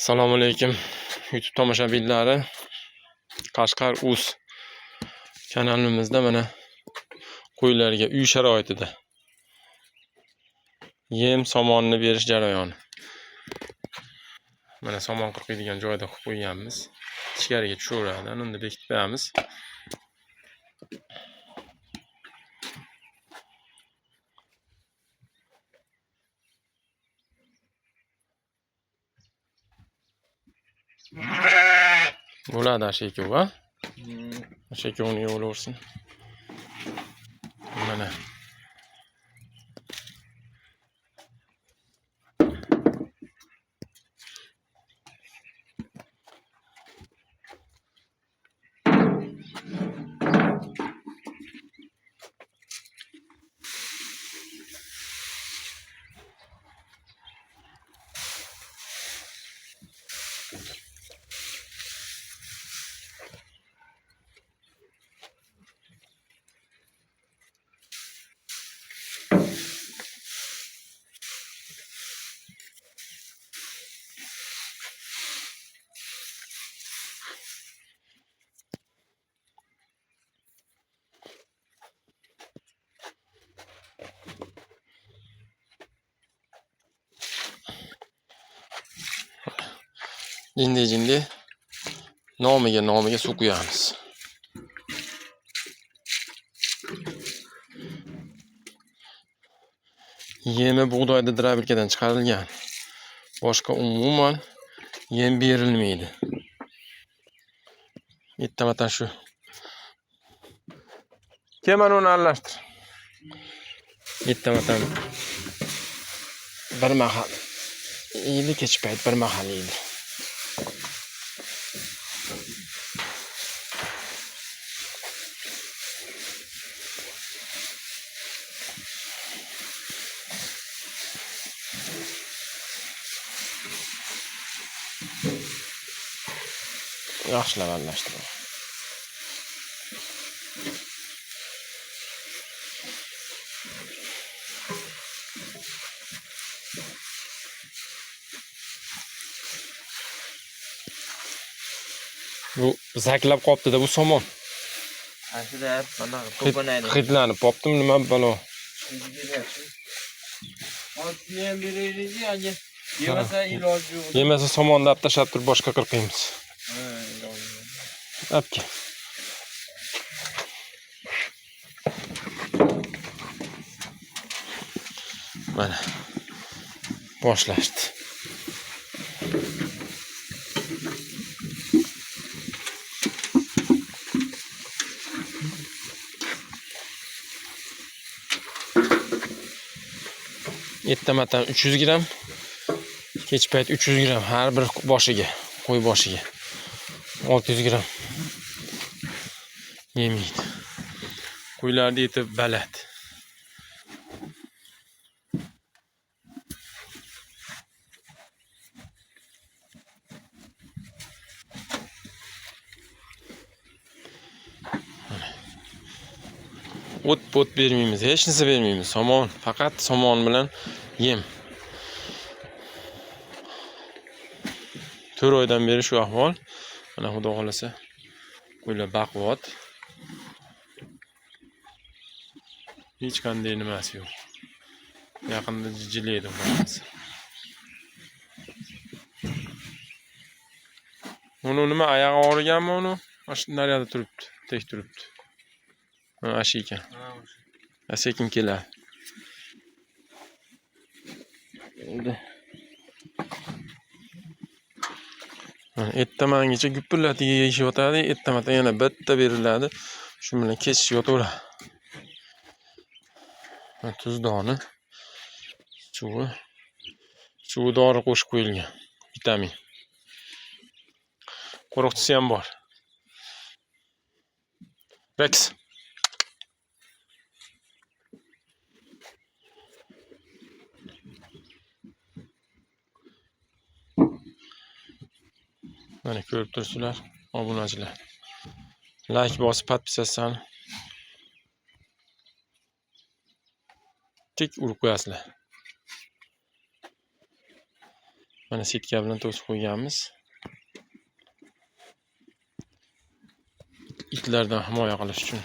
Assalomu alaykum YouTube tomoshabinlari. Qashqar Uz kanalimizda mana qo'ylarga uy sharoitida yem somonni berish jarayoni. Mana somon qirqiydigan joyda qo'yib qo'yganmiz. Ichkariga tushaveradi. Unda bekitib qo'yamiz. Bo'ladi ashekov, va? Ashekovni yo'laversin. Mana jindi nomiga suv quyamiz. Yemi bug'doyda drabilkadan chiqarilgan. Boshqa umuman yem berilmaydi. Yettamadan shu. Keman uni aralashtir. Yettamadan bir mahal. Endi kech payt bir mahal yeydi. Yaxshilab aralashtiramiz. Bu zaklab qopti-da bu somon. Aslida mana to'planadi. Hidlanib qoptim, nima balo? Ham beraylik, anga. Yemasa iloji yo'q. Yemasa somonni olib tashlab turib boshqa qirqaymiz. Ha, iloji yo'q. Apki. Mana boshlashdi. Yettamadan 300 gram, kech payt 300 gram har bir boshiga, qo'y boshiga 600 gram yemiydi. Qo'ylarni yetib balat. O't bermaymiz, hech narsa bermaymiz. Somon, faqat somon bilan yem. 4 oydan beri shu ahvol. Mana xudo xolasa qo'ylar baquvvat. Hech qanday nimasi yo'q. Yaqinda jijilaydi bo'lmasa. Uni nima oyog'i og'riganmi uni? Mana naryoqda turibdi, tek turibdi. Ashi ekan. Sekin keladi. Ertamangacha gupillatiga yeyishyotadi, ertamatdan yana bitta beriladi. Shu bilan kesish yotaveradi. Tuzdoni, suvi dori qo'shib qo'yilgan, vitamin. Qo'riqchisi ham bor. Rex. Mana ko'rib turibsizlar, obunachilar. Like bosib, podpisatsiyani tik urib qo'yasizlar. Mana sitka bilan to'sib qo'yganmiz. Itlardan himoya qilish uchun.